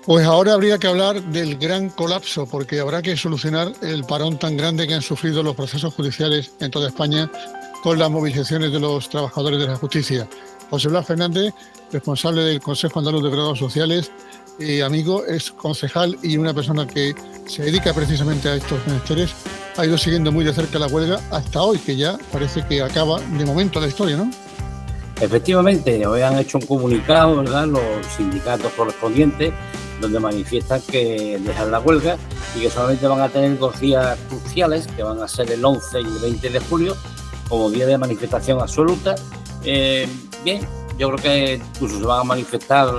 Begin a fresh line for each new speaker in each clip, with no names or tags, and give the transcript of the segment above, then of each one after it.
Pues ahora habría que hablar del gran colapso, porque habrá que solucionar el parón tan grande que han sufrido los procesos judiciales en toda España con las movilizaciones de los trabajadores de la justicia. José Blas Fernández, responsable del Consejo Andaluz de Grados Sociales, amigo, es concejal y una persona que se dedica precisamente a estos menesteres, ha ido siguiendo muy de cerca la huelga hasta hoy, que ya parece que acaba de momento la historia, ¿no?
Efectivamente, hoy han hecho un comunicado, ¿verdad?, los sindicatos correspondientes, donde manifiestan que dejan la huelga y que solamente van a tener 2 días cruciales, que van a ser el 11 y el 20 de julio, como día de manifestación absoluta. Bien, yo creo que incluso se van a manifestar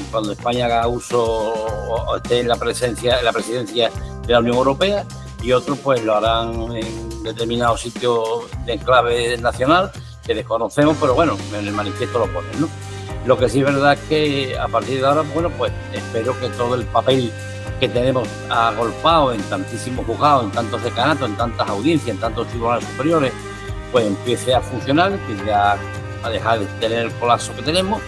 cuando España haga uso o esté en la presidencia de la Unión Europea, y otros pues lo harán en determinados sitios de enclave nacional que desconocemos, pero bueno, en el manifiesto lo ponen, ¿no? Lo que sí es verdad es que a partir de ahora, bueno, pues espero que todo el papel que tenemos agolpado en tantísimos juzgados, en tantos decanatos, en tantas audiencias, en tantos tribunales superiores, pues empiece a funcionar, empiece a dejar de tener el colapso que tenemos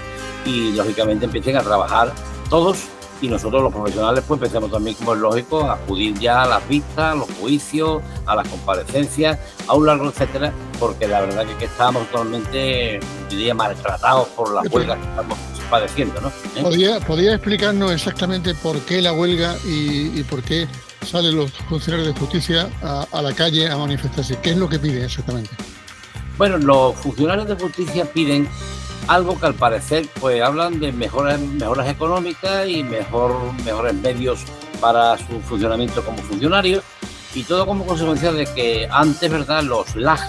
y lógicamente empiecen a trabajar todos, y nosotros los profesionales pues empecemos también, como es lógico, a acudir ya a las vistas, a los juicios, a las comparecencias, a un largo etcétera, porque la verdad que estamos totalmente, diría, maltratados por las huelgas que estamos padeciendo, ¿no?
¿Podría explicarnos exactamente por qué la huelga y por qué salen los funcionarios de justicia a la calle a manifestarse? ¿Qué es lo que piden exactamente?
Bueno, los funcionarios de justicia piden algo que al parecer pues hablan de mejoras económicas y mejores medios para su funcionamiento como funcionarios, y todo como consecuencia de que antes, ¿verdad?, los LAG,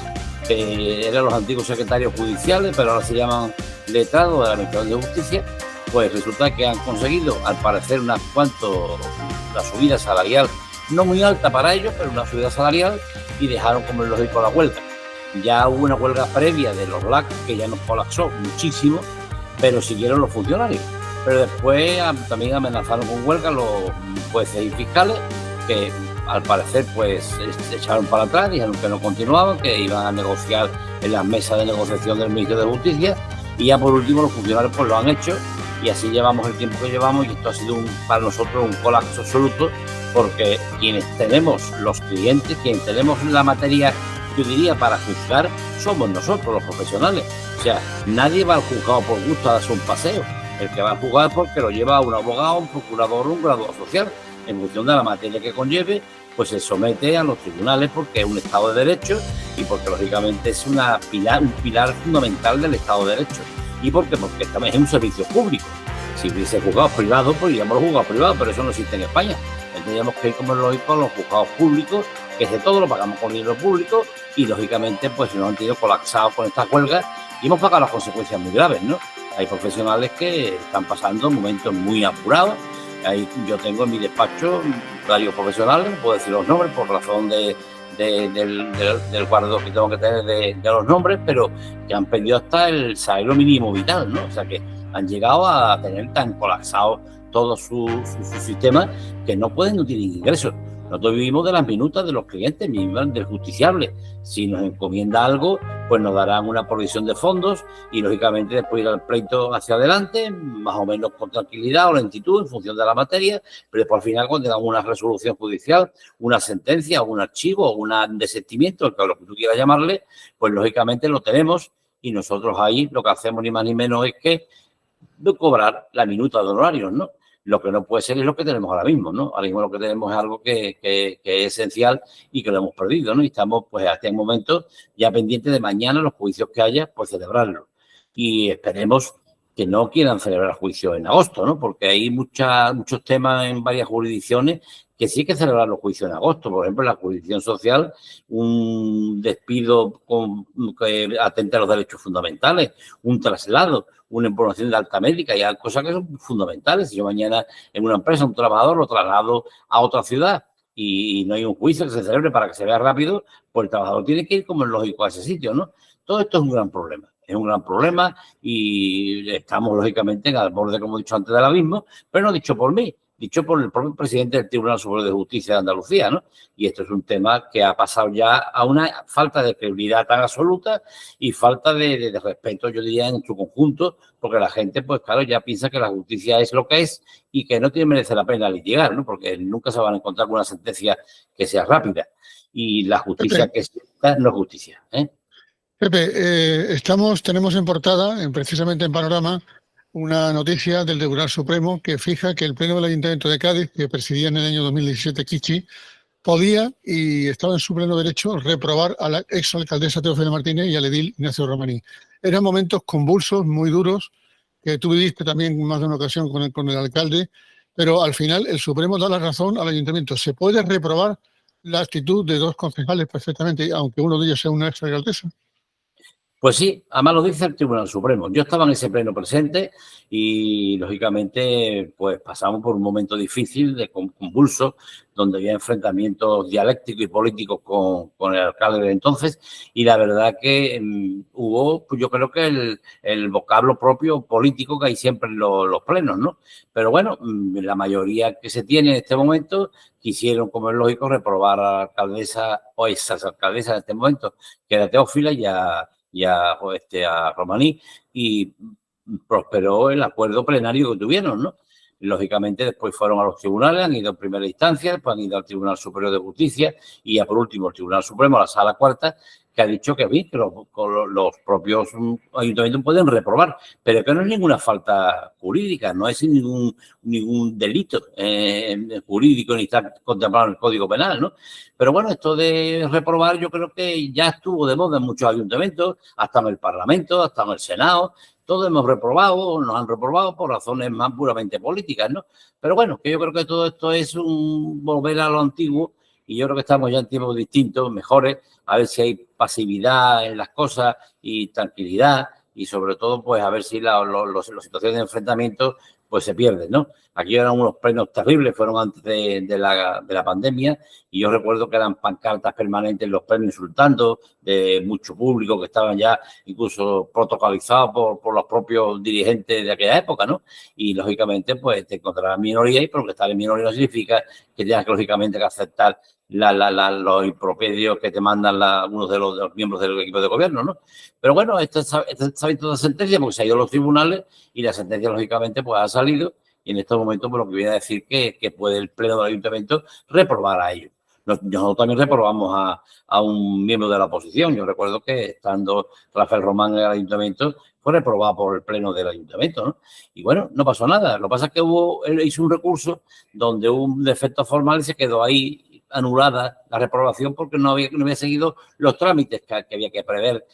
que eran los antiguos secretarios judiciales, pero ahora se llaman letrados de la Administración de Justicia, pues resulta que han conseguido, al parecer, una subida salarial, no muy alta para ellos, pero una subida salarial, y dejaron, como es lógico, la huelga. Ya hubo una huelga previa de los LAC que ya nos colapsó muchísimo, pero siguieron los funcionarios. Pero después también amenazaron con huelga los jueces y fiscales, que al parecer pues se echaron para atrás, dijeron que no continuaban, que iban a negociar en las mesas de negociación del Ministerio de Justicia, y ya por último los funcionarios pues lo han hecho, y así llevamos el tiempo que llevamos, y esto ha sido para nosotros un colapso absoluto, porque quienes tenemos los clientes, quienes tenemos la materia, yo diría, para juzgar, somos nosotros los profesionales. O sea, nadie va al juzgado por gusto a darse un paseo. El que va al juzgado es porque lo lleva un abogado, un procurador, un graduado social. En función de la materia que conlleve, pues se somete a los tribunales, porque es un Estado de Derecho y porque lógicamente es un pilar fundamental del Estado de Derecho. Y porque también es un servicio público. Si hubiese juzgados privados, pues iríamos a los juzgados privados, pero eso no existe en España. Tendríamos que ir, como es lógico, a los juzgados públicos, que es de todo, lo pagamos con dinero público, y lógicamente pues nos han tenido colapsados con estas huelgas y hemos pagado las consecuencias muy graves, ¿no? Hay profesionales que están pasando momentos muy apurados. Yo tengo en mi despacho varios profesionales, no puedo decir los nombres por razón del guardo que tengo que tener de los nombres, pero que han perdido hasta el salario mínimo vital, ¿no? O sea, que han llegado a tener tan colapsado todo su sistema que no tienen ingresos. Nosotros vivimos de las minutas de los clientes, vivimos del justiciable. Si nos encomienda algo, pues nos darán una provisión de fondos y, lógicamente, después irá el pleito hacia adelante, más o menos con tranquilidad o lentitud en función de la materia, pero después al final, cuando tengamos una resolución judicial, una sentencia, o un archivo, o un desistimiento, lo que tú quieras llamarle, pues lógicamente lo tenemos, y nosotros ahí lo que hacemos ni más ni menos es que cobrar la minuta de honorarios, ¿no? Lo que no puede ser es lo que tenemos ahora mismo, ¿no? Ahora mismo lo que tenemos es algo que es esencial y que lo hemos perdido, ¿no? Y estamos, pues, hasta el momento ya pendientes de mañana los juicios que haya, pues celebrarlos. Y esperemos que no quieran celebrar juicios en agosto, ¿no? Porque hay muchos temas en varias jurisdicciones que sí hay que celebrar los juicios en agosto. Por ejemplo, en la jurisdicción social, un despido que atenta a los derechos fundamentales, un traslado, una impugnación de alta médica, y hay cosas que son fundamentales. Si yo mañana en una empresa, un trabajador, lo traslado a otra ciudad y no hay un juicio que se celebre para que se vea rápido, pues el trabajador tiene que ir, como es lógico, a ese sitio, ¿no? Todo esto es un gran problema. Es un gran problema y estamos, lógicamente, al borde, como he dicho antes, del abismo, pero no dicho por mí. dicho por el propio presidente del Tribunal Superior de Justicia de Andalucía, ¿no? Y esto es un tema que ha pasado ya a una falta de credibilidad tan absoluta y falta de respeto, yo diría, en su conjunto, porque la gente, pues claro, ya piensa que la justicia es lo que es y que no tiene merece la pena litigar, ¿no? Porque nunca se van a encontrar con una sentencia que sea rápida. Y la justicia
Pepe,
que es esta no es justicia, ¿eh?
Pepe, tenemos en portada, precisamente en Panorama, una noticia del Tribunal Supremo que fija que el Pleno del Ayuntamiento de Cádiz, que presidía en el año 2017 Kichi, podía, y estaba en su pleno derecho, reprobar a la exalcaldesa Teófila Martínez y al edil Ignacio Romaní. Eran momentos convulsos, muy duros, que tú viviste también más de una ocasión con el alcalde, pero al final el Supremo da la razón al ayuntamiento. Se puede reprobar la actitud de dos concejales perfectamente, aunque uno de ellos sea una exalcaldesa.
Pues sí, además lo dice el Tribunal Supremo. Yo estaba en ese pleno presente y, lógicamente, pues pasamos por un momento difícil, de convulso, donde había enfrentamientos dialécticos y políticos con el alcalde de entonces, y la verdad que hubo, pues yo creo que el vocablo propio político que hay siempre en los plenos, ¿no? Pero bueno, la mayoría que se tiene en este momento quisieron, como es lógico, reprobar a la alcaldesa o exalcaldesa en este momento, que era Teófila, y a Romaní, y prosperó el acuerdo plenario que tuvieron, ¿no? Lógicamente, después fueron a los tribunales, han ido en primera instancia, después han ido al Tribunal Superior de Justicia y ya por último el Tribunal Supremo, a la Sala Cuarta, que ha dicho que, que los propios ayuntamientos pueden reprobar, pero que no es ninguna falta jurídica, no es ningún delito jurídico ni está contemplado en el Código Penal, ¿no? Pero bueno, esto de reprobar yo creo que ya estuvo de moda en muchos ayuntamientos, hasta en el Parlamento, hasta en el Senado. Todos hemos reprobado, nos han reprobado por razones más puramente políticas, ¿no? Pero bueno, que yo creo que todo esto es un volver a lo antiguo y yo creo que estamos ya en tiempos distintos, mejores, a ver si hay pasividad en las cosas y tranquilidad y sobre todo, pues a ver si las situaciones de enfrentamiento pues se pierden, ¿no? Aquí eran unos plenos terribles, fueron antes de la pandemia y yo recuerdo que eran pancartas permanentes en los plenos insultando de mucho público que estaban ya incluso protocolizados por los propios dirigentes de aquella época, ¿no? Y lógicamente pues te encontrarás minoría y porque estar en minoría no significa que tengas lógicamente que aceptar los impropedios que te mandan algunos de los miembros del equipo de gobierno, ¿no? Pero bueno, esta está visto la sentencia porque se ha ido a los tribunales y la sentencia lógicamente pues ha salido y en estos momentos pues, lo que viene a decir que puede el pleno del ayuntamiento reprobar a ellos. Nosotros también reprobamos a un miembro de la oposición. Yo recuerdo que estando Rafael Román en el ayuntamiento fue reprobado por el pleno del ayuntamiento, ¿no? Y bueno, no pasó nada. Lo que pasa es que él hizo un recurso donde hubo un defecto formal y se quedó ahí anulada la reprobación porque no había seguido los trámites que había que prever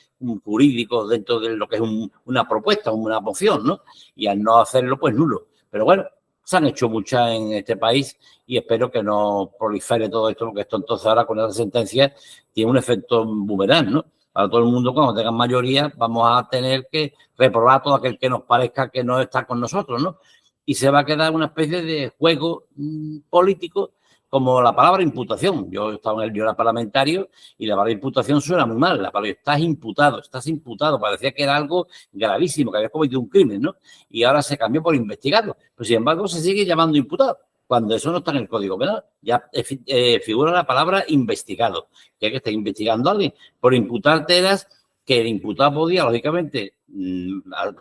jurídicos dentro de lo que es una propuesta, una moción, ¿no? Y al no hacerlo, pues nulo. Pero bueno, se han hecho muchas en este país y espero que no prolifere todo esto, porque esto entonces ahora con esa sentencia tiene un efecto boomerang, ¿no? Para todo el mundo, cuando tengan mayoría, vamos a tener que reprobar a todo aquel que nos parezca que no está con nosotros, ¿no? Y se va a quedar una especie de juego político como la palabra imputación. Yo estaba en el era parlamentario y la palabra imputación suena muy mal. La palabra estás imputado. Parecía que era algo gravísimo, que habías cometido un crimen, ¿no? Y ahora se cambió por investigado. Pero sin embargo se sigue llamando imputado, cuando eso no está en el Código Penal. Ya figura la palabra investigado, que hay que estar investigando a alguien. Por imputarte eras que el imputado podía, lógicamente,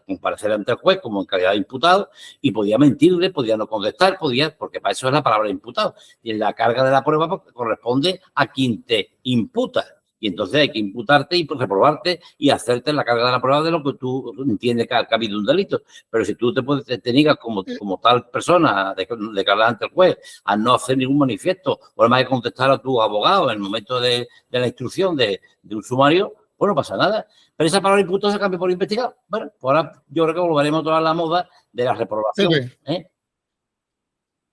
comparecer ante el juez como en calidad de imputado y podía mentirle, podía no contestar, porque para eso es la palabra imputado. Y en la carga de la prueba corresponde a quien te imputa. Y entonces hay que imputarte y reprobarte y hacerte la carga de la prueba de lo que tú entiendes que ha habido un delito. Pero si tú te niegas como tal persona a declarar ante el juez, a no hacer ningún manifiesto o además de contestar a tu abogado en el momento de la instrucción de un sumario, pues no pasa nada. Pero esa palabra imputado se cambia por investigado. Bueno, pues ahora yo creo que volveremos a toda la moda de la reprobación.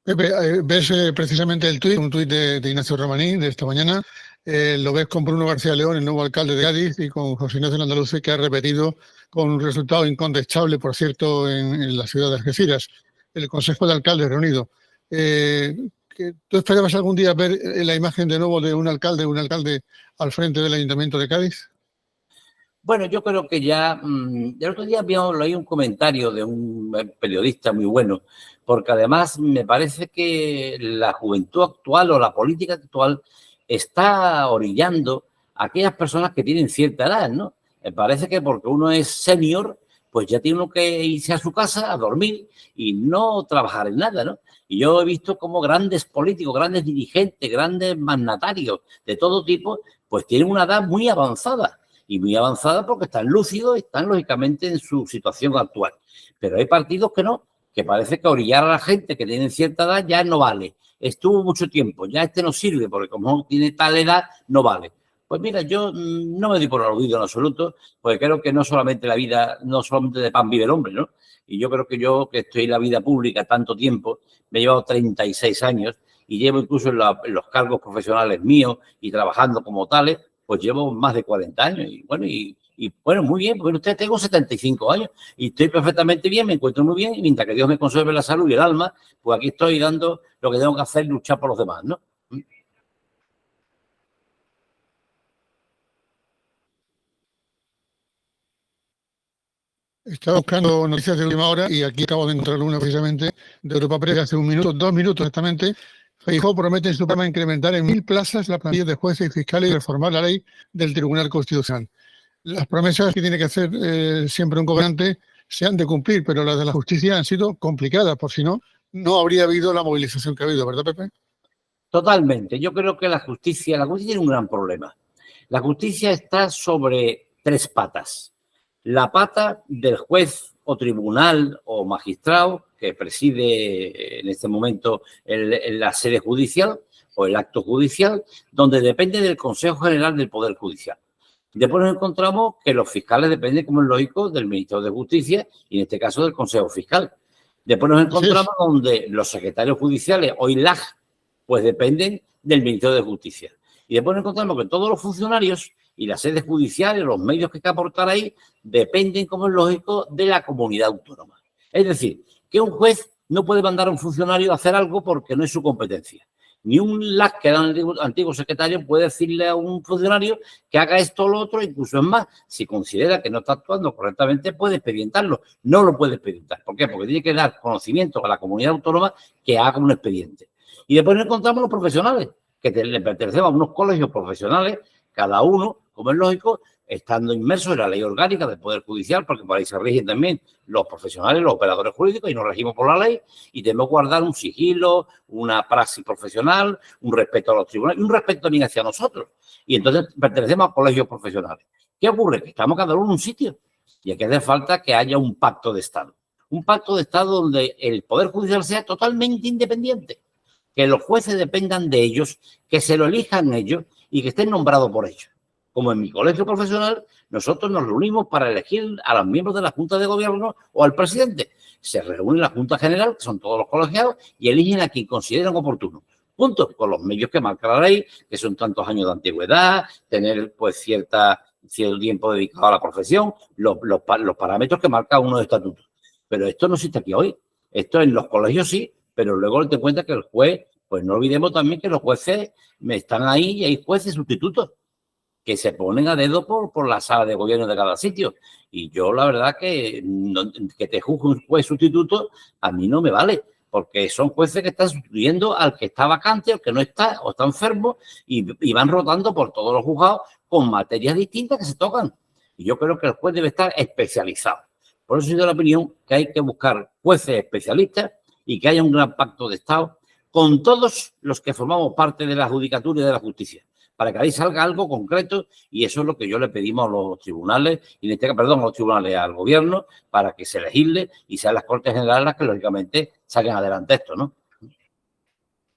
Pepe, ves precisamente un tuit de Ignacio Romaní de esta mañana. Lo ves con Bruno García León, el nuevo alcalde de Cádiz, y con José Ignacio Landaluce, que ha repetido con un resultado incontestable, por cierto, en la ciudad de Algeciras, el Consejo de Alcaldes reunido. ¿Tú esperabas algún día ver la imagen de nuevo de un alcalde al frente del Ayuntamiento de Cádiz?
Bueno, yo creo que ya, el otro día leí un comentario de un periodista muy bueno, porque además me parece que la juventud actual o la política actual está orillando a aquellas personas que tienen cierta edad, ¿no? Me parece que porque uno es senior, pues ya tiene uno que irse a su casa a dormir y no trabajar en nada, ¿no? Y yo he visto como grandes políticos, grandes dirigentes, grandes mandatarios de todo tipo, pues tienen una edad muy avanzada. Y muy avanzada porque están lúcidos y están lógicamente en su situación actual. Pero hay partidos que no, que parece que orillar a la gente que tiene cierta edad ya no vale. Estuvo mucho tiempo, ya este no sirve porque como tiene tal edad, no vale. Pues mira, yo no me doy por aludido en absoluto, porque creo que no solamente la vida, no solamente de pan vive el hombre, ¿no? Y yo creo que yo, que estoy en la vida pública tanto tiempo, me he llevado 36 años y llevo incluso en los cargos profesionales míos y trabajando como tales, pues llevo más de 40 años. Y bueno, muy bien, porque usted tengo 75 años y estoy perfectamente bien, me encuentro muy bien y mientras que Dios me conserve la salud y el alma, pues aquí estoy dando lo que tengo que hacer, luchar por los demás, ¿no?
Estaba buscando noticias de última hora y aquí acabo de encontrar una precisamente de Europa Press hace un minuto, 2 minutos exactamente. Feijóo promete en su programa incrementar en 1.000 plazas la plantilla de jueces y fiscales y reformar la ley del Tribunal Constitucional. Las promesas que tiene que hacer siempre un gobernante se han de cumplir, pero las de la justicia han sido complicadas, por si no, no habría habido la movilización que ha habido, ¿verdad, Pepe?
Totalmente. Yo creo que la justicia tiene un gran problema. La justicia está sobre tres patas. La pata del juez o tribunal o magistrado que preside en este momento la sede judicial o el acto judicial, donde depende del Consejo General del Poder Judicial. Después nos encontramos que los fiscales dependen, como es lógico, del Ministerio de Justicia y en este caso del Consejo Fiscal. Después nos encontramos donde los secretarios judiciales o ILAJ pues dependen del Ministerio de Justicia. Y después nos encontramos que todos los funcionarios y las sedes judiciales, los medios que hay que aportar ahí, dependen, como es lógico, de la comunidad autónoma. Es decir, que un juez no puede mandar a un funcionario a hacer algo porque no es su competencia. Ni un LAC, que era un antiguo secretario, puede decirle a un funcionario que haga esto o lo otro, incluso es más, si considera que no está actuando correctamente, puede expedientarlo. No lo puede expedientar. ¿Por qué? Porque tiene que dar conocimiento a la comunidad autónoma que haga un expediente. Y después nos encontramos los profesionales, que le pertenecemos a unos colegios profesionales, cada uno, como es lógico, estando inmersos en la ley orgánica del Poder Judicial, porque por ahí se rigen también los profesionales, los operadores jurídicos, y nos regimos por la ley, y debemos guardar un sigilo, una praxis profesional, un respeto a los tribunales, y un respeto también hacia nosotros. Y entonces pertenecemos a colegios profesionales. ¿Qué ocurre? Que estamos cada uno en un sitio, y aquí hace falta que haya un pacto de Estado. Un pacto de Estado donde el Poder Judicial sea totalmente independiente, que los jueces dependan de ellos, que se lo elijan ellos y que estén nombrados por ellos. Como en mi colegio profesional, nosotros nos reunimos para elegir a los miembros de la Junta de Gobierno o al presidente. Se reúne la Junta General, que son todos los colegiados, y eligen a quien consideran oportuno. Punto. Con los medios que marca la ley, que son tantos años de antigüedad, tener pues cierto tiempo dedicado a la profesión, los parámetros que marca uno de estatutos. Pero esto no existe aquí hoy. Esto en los colegios sí, pero luego te cuenta que el juez, pues no olvidemos también que los jueces están ahí y hay jueces sustitutos que se ponen a dedo por la sala de gobierno de cada sitio. Y yo la verdad que te juzgue un juez sustituto a mí no me vale, porque son jueces que están sustituyendo al que está vacante, al que no está o está enfermo y van rotando por todos los juzgados con materias distintas que se tocan. Y yo creo que el juez debe estar especializado. Por eso soy de la opinión que hay que buscar jueces especialistas y que haya un gran pacto de Estado con todos los que formamos parte de la judicatura y de la justicia, para que ahí salga algo concreto, y eso es lo que yo le pedimos a los tribunales, y en este caso, perdón, a los tribunales, al gobierno, para que se legisle y sean las Cortes Generales las que, lógicamente, saquen adelante esto, ¿no?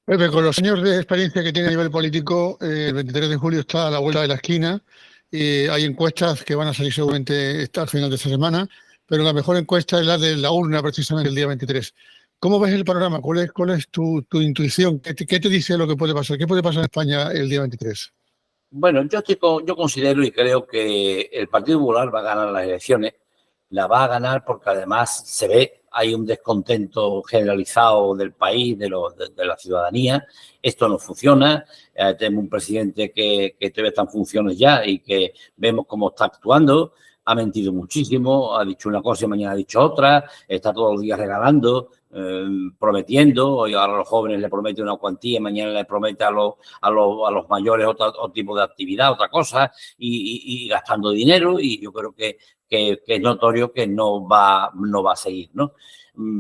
Pepe, con los años de experiencia que tiene a nivel político, el 23 de julio está a la vuelta de la esquina, y hay encuestas que van a salir seguramente al final de esta semana, pero la mejor encuesta es la de la urna, precisamente, el día 23. ¿Cómo ves el panorama? ¿Cuál es tu intuición? ¿Qué te dice lo que puede pasar? ¿Qué puede pasar en España el día 23?
Bueno, yo considero y creo que el Partido Popular va a ganar las elecciones. La va a ganar porque además se ve hay un descontento generalizado del país, de la ciudadanía. Esto no funciona. Tenemos un presidente que todavía está en funciones ya y que vemos cómo está actuando. Ha mentido muchísimo, ha dicho una cosa y mañana ha dicho otra, está todos los días regalando, prometiendo, y ahora a los jóvenes le promete una cuantía, mañana le promete a los mayores otro tipo de actividad, otra cosa, y gastando dinero, y yo creo que es notorio que no va a seguir, ¿no?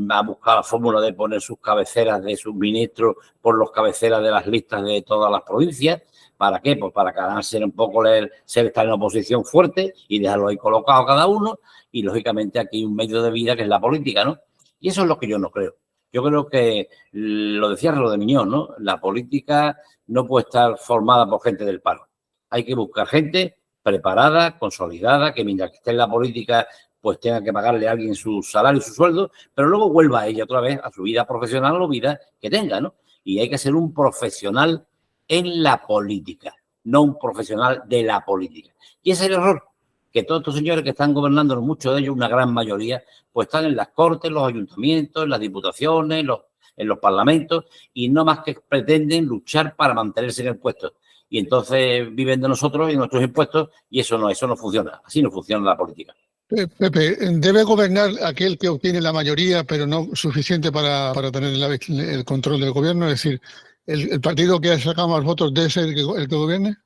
Ha buscado la fórmula de poner sus cabeceras de sus ministros por los cabeceras de las listas de todas las provincias. ¿Para qué? Pues para ganarse un poco ser estar en una posición fuerte y dejarlo ahí colocado cada uno. Y, lógicamente, aquí hay un medio de vida que es la política, ¿no? Y eso es lo que yo no creo. Yo creo que, lo decía Rodemiñón, ¿no? La política no puede estar formada por gente del paro. Hay que buscar gente preparada, consolidada, que mientras que esté en la política pues tenga que pagarle a alguien su salario y su sueldo, pero luego vuelva a ella otra vez a su vida profesional o vida que tenga, ¿no? Y hay que ser un profesional en la política, no un profesional de la política. Y ese es el error, que todos estos señores que están gobernando, muchos de ellos, una gran mayoría, pues están en las cortes, los ayuntamientos, en las diputaciones, en los parlamentos, y no más que pretenden luchar para mantenerse en el puesto. Y entonces viven de nosotros y de nuestros impuestos, y eso no funciona. Así no funciona la política.
Pepe, ¿debe gobernar aquel que obtiene la mayoría, pero no suficiente para tener el control del gobierno? Es decir, ¿el partido que ha sacado más votos debe ser el que gobierne?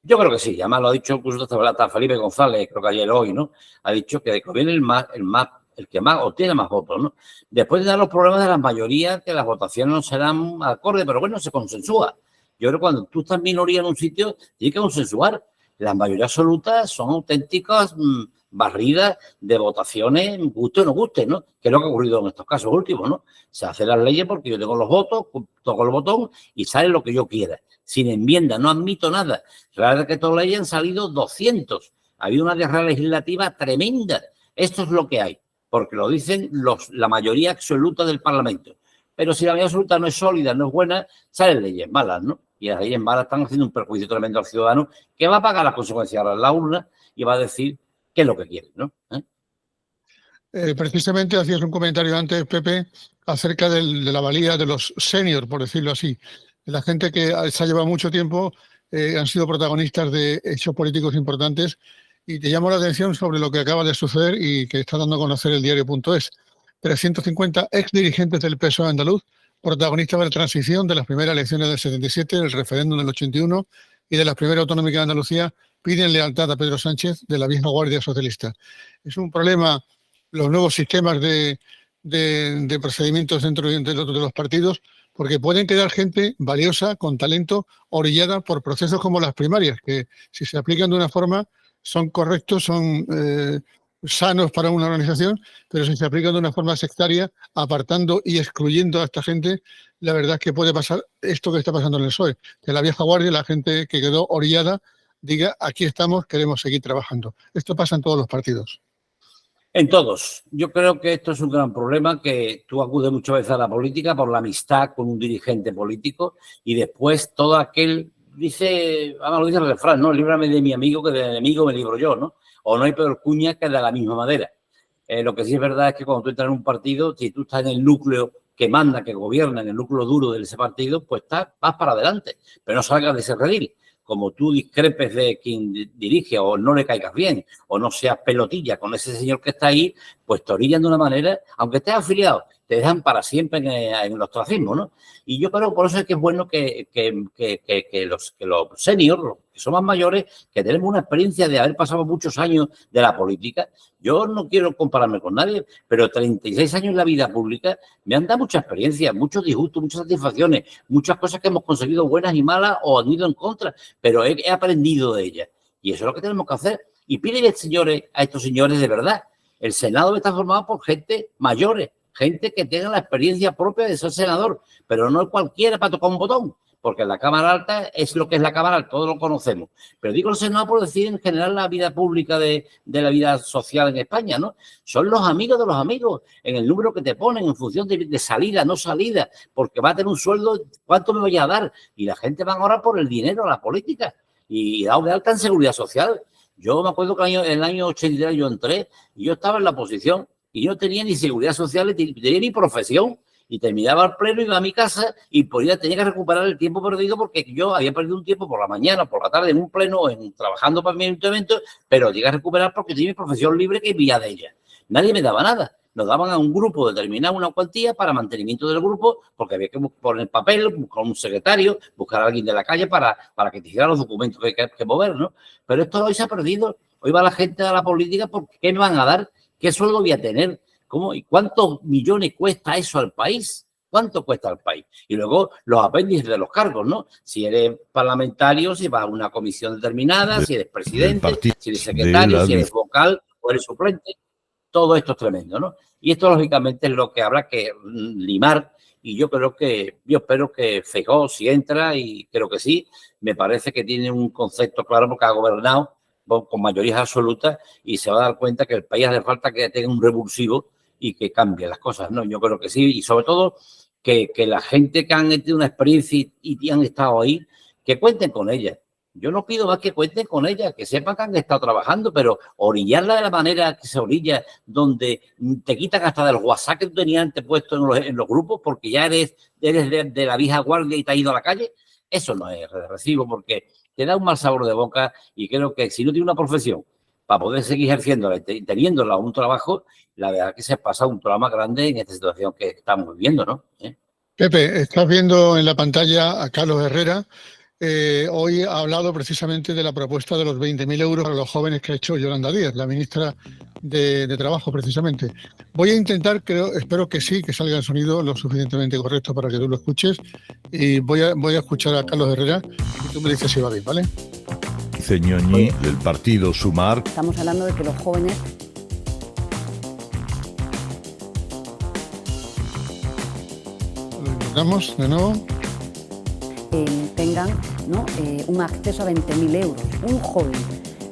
Yo creo que sí. Además lo ha dicho incluso hasta Felipe González, creo que ayer o hoy, ¿no? Ha dicho que gobierne el que más obtiene más votos, ¿no? Después de dar los problemas de las mayorías, que las votaciones no serán acordes, pero bueno, se consensúa. Yo creo que cuando tú estás minoría en un sitio, tienes que consensuar. Las mayorías absolutas son auténticas barridas de votaciones, guste o no guste, ¿no? Que es lo que ha ocurrido en estos casos últimos, ¿no? Se hacen las leyes porque yo tengo los votos, toco el botón y sale lo que yo quiera. Sin enmienda, no admito nada. La verdad es que estas leyes han salido 200. Ha habido una guerra legislativa tremenda. Esto es lo que hay, porque lo dicen la mayoría absoluta del Parlamento. Pero si la mayoría absoluta no es sólida, no es buena, salen leyes malas, ¿no? Y las leyes malas están haciendo un perjuicio tremendo al ciudadano que va a pagar las consecuencias ahora en la urna y va a decir qué es lo que quiere, ¿no?
Precisamente hacías un comentario antes, Pepe, acerca de la valía de los seniors, por decirlo así. La gente que se ha llevado mucho tiempo han sido protagonistas de hechos políticos importantes, y te llamo la atención sobre lo que acaba de suceder y que está dando a conocer el diario.es. 350 exdirigentes del PSOE andaluz, protagonistas de la transición de las primeras elecciones del 77, del referéndum del 81 y de las primeras autonómicas de Andalucía, piden lealtad a Pedro Sánchez de la vieja Guardia Socialista. Es un problema los nuevos sistemas de procedimientos dentro de los partidos, porque pueden quedar gente valiosa, con talento, orillada por procesos como las primarias, que si se aplican de una forma son correctos, son sanos para una organización, pero si se aplican de una forma sectaria, apartando y excluyendo a esta gente, la verdad es que puede pasar esto que está pasando en el PSOE, que la vieja guardia, la gente que quedó orillada, diga, aquí estamos, queremos seguir trabajando. Esto pasa en todos los partidos.
En todos. Yo creo que esto es un gran problema, que tú acudes muchas veces a la política por la amistad con un dirigente político y después todo aquel, lo dice el refrán, ¿no? Líbrame de mi amigo que del enemigo me libro yo, ¿no? O no hay peor cuña que de la misma madera. Lo que sí es verdad es que cuando tú entras en un partido, si tú estás en el núcleo que manda, que gobierna, en el núcleo duro de ese partido, pues vas para adelante, pero no salgas de ese redil. Como tú discrepes de quien dirige o no le caigas bien o no seas pelotilla con ese señor que está ahí, pues te orillan de una manera, aunque estés afiliado, te dejan para siempre en el ostracismo, ¿no? Y yo creo por eso es que es bueno que los seniors, los que son más mayores, que tenemos una experiencia de haber pasado muchos años de la política. Yo no quiero compararme con nadie, pero 36 años en la vida pública me han dado mucha experiencia, muchos disgustos, muchas satisfacciones, muchas cosas que hemos conseguido buenas y malas o han ido en contra, pero he aprendido de ellas. Y eso es lo que tenemos que hacer. Y pídele, señores, a estos señores de verdad. El Senado está formado por gente mayores, gente que tenga la experiencia propia de ser senador, pero no cualquiera para tocar un botón, porque la Cámara Alta es lo que es la Cámara Alta, todos lo conocemos. Pero digo el Senado por decir en general la vida pública de la vida social en España, ¿no? Son los amigos de los amigos, en el número que te ponen, en función de salida, no salida, porque va a tener un sueldo, ¿cuánto me voy a dar? Y la gente va ahora por el dinero a la política y dado de alta en seguridad social. Yo me acuerdo que en el año 83 yo entré y yo estaba en la oposición y yo no tenía ni seguridad social, ni tenía ni profesión. Y terminaba el pleno, iba a mi casa y tenía que recuperar el tiempo perdido porque yo había perdido un tiempo por la mañana, por la tarde en un pleno, trabajando para mi ayuntamiento, pero llegué a recuperar porque tenía mi profesión libre que vivía de ella. Nadie me daba nada. Nos daban a un grupo determinado una cuantía para mantenimiento del grupo porque había que poner papel, buscar un secretario, buscar a alguien de la calle para que te hiciera los documentos que hay que mover, ¿no? Pero esto hoy se ha perdido. Hoy va la gente a la política porque ¿qué me van a dar? ¿Qué sueldo voy a tener? ¿Cómo? ¿Y cuántos millones cuesta eso al país? ¿Cuánto cuesta al país? Y luego los apéndices de los cargos, ¿no? Si eres parlamentario, si vas a una comisión determinada, si eres presidente, si eres secretario, si eres vocal o eres suplente. Todo esto es tremendo, ¿no? Y esto, lógicamente, es lo que habrá que limar. Y yo espero que Feijóo, si entra, y creo que sí, me parece que tiene un concepto claro porque ha gobernado con mayorías absolutas y se va a dar cuenta que el país hace falta que tenga un revulsivo y que cambie las cosas, ¿no? Yo creo que sí, y sobre todo que la gente que han tenido una experiencia y han estado ahí, que cuenten con ella. Yo no pido más que cuenten con ella, que sepan que han estado trabajando, pero orillarla de la manera que se orilla, donde te quitan hasta del WhatsApp que tú tenías antes puesto en los grupos porque ya eres de la vieja guardia y te has ido a la calle, eso no es de recibo porque te da un mal sabor de boca y creo que si no tienes una profesión para poder seguir ejerciéndola y teniéndola a un trabajo, la verdad que se pasa un problema grande en esta situación que estamos viviendo, ¿no?
Pepe, estás viendo en la pantalla a Carlos Herrera. Hoy ha hablado precisamente de la propuesta de los 20.000 euros para los jóvenes que ha hecho Yolanda Díaz, la ministra de Trabajo, precisamente. Voy a intentar, espero que sí, que salga el sonido lo suficientemente correcto para que tú lo escuches. Y voy a escuchar a Carlos Herrera y tú me dices si va bien, ¿vale?
Dice Ñoñi, del partido Sumar.
Estamos hablando de que los jóvenes...
Lo intentamos de nuevo.
Tengan, ¿no? Un acceso a 20.000 euros. Un joven,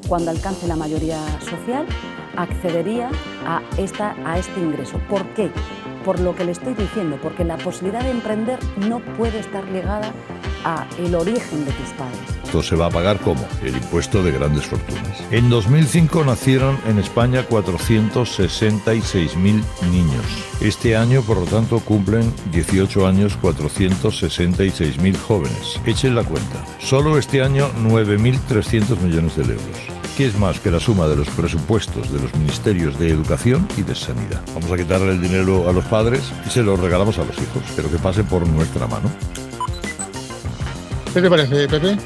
cuando alcance la mayoría social, accedería a este ingreso. ¿Por qué? Por lo que le estoy diciendo, porque la posibilidad de emprender no puede estar ligada a el origen de tus padres.
Esto se va a pagar como el impuesto de grandes fortunas. En 2005 nacieron en España 466.000 niños. Este año, por lo tanto, cumplen 18 años 466.000 jóvenes. Echen la cuenta. Solo este año 9.300 millones de euros. ¿Qué es más que la suma de los presupuestos de los ministerios de Educación y de Sanidad? Vamos a quitarle el dinero a los padres y se lo regalamos a los hijos, pero que pase por nuestra mano.
¿Qué te parece, Pepe?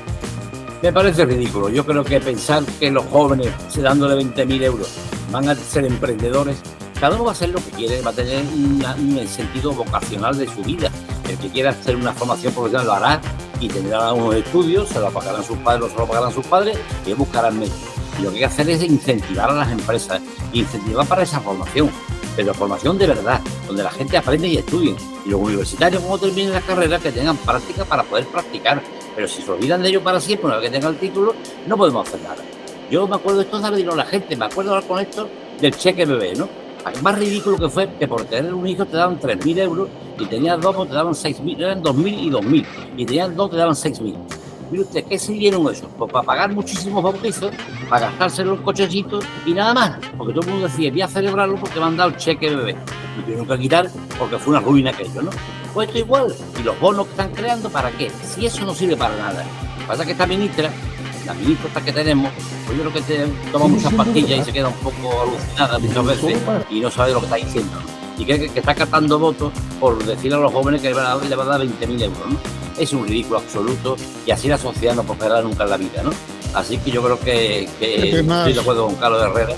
Me parece ridículo. Yo creo que pensar que los jóvenes, dándole 20.000 euros, van a ser emprendedores, cada uno va a hacer lo que quiere, va a tener un sentido vocacional de su vida. El que quiera hacer una formación profesional lo hará y tendrá unos estudios, se lo pagarán sus padres, no se lo pagarán sus padres y buscarán medios. Y lo que hay que hacer es incentivar a las empresas, incentivar para esa formación, pero formación de verdad, donde la gente aprende y estudie. Y los universitarios, cuando terminen la carrera, que tengan práctica para poder practicar. Pero si se olvidan de ello para siempre, una vez que tengan el título, no podemos hacer nada. Yo me acuerdo, esto es darle dinero a la gente, me acuerdo ahora con esto del cheque bebé, ¿no? El más ridículo que fue que por tener un hijo te daban 3.000 euros y tenías dos, te daban 6.000, eran 2.000 y 2.000. Y tenías dos, te daban 6.000. Mire usted, ¿qué se dieron eso? Pues para pagar muchísimos bautizos, para gastarse los cochecitos y nada más. Porque todo el mundo decía, voy a celebrarlo porque me han dado el cheque bebé. Lo tuvieron que quitar porque fue una ruina aquello, ¿no? Pues esto igual. ¿Y los bonos que están creando para qué? Si eso no sirve para nada. Lo que pasa es que esta ministra, la ministra esta que tenemos, pues yo creo que toma muchas pastillas y se queda un poco alucinada muchas veces y no sabe lo que está diciendo, ¿no? Y que está captando votos por decirle a los jóvenes que le va a dar 20.000 euros, ¿no? Es un ridículo absoluto y así la sociedad no prosperará nunca en la vida, ¿no? Así que yo creo que estoy de acuerdo con Carlos Herrera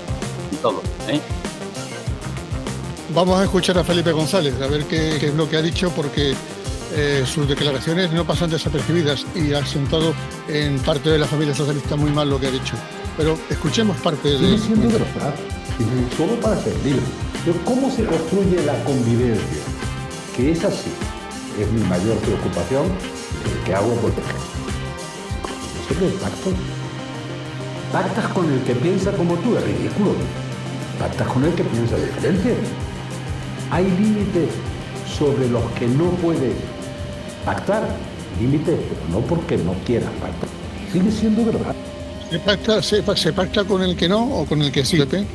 y todo, ¿eh?
Vamos a escuchar a Felipe González, a ver qué es lo que ha dicho, porque sus declaraciones no pasan desapercibidas y ha sentado en parte de la familia socialista muy mal lo que ha dicho. Pero escuchemos parte de...
Sigue siendo verdad, solo para ser libre. Pero ¿cómo se construye la convivencia? Que es así. Es mi mayor preocupación, que hago por eso es el pacto. Pactas con el que piensa como tú, es ridículo. Pactas con el que piensa diferente. Hay límites sobre los que no puedes pactar, límites, pero no porque no quieras pactar. Sigue siendo verdad.
¿Se pacta con el que no o con el que sí, Pepe?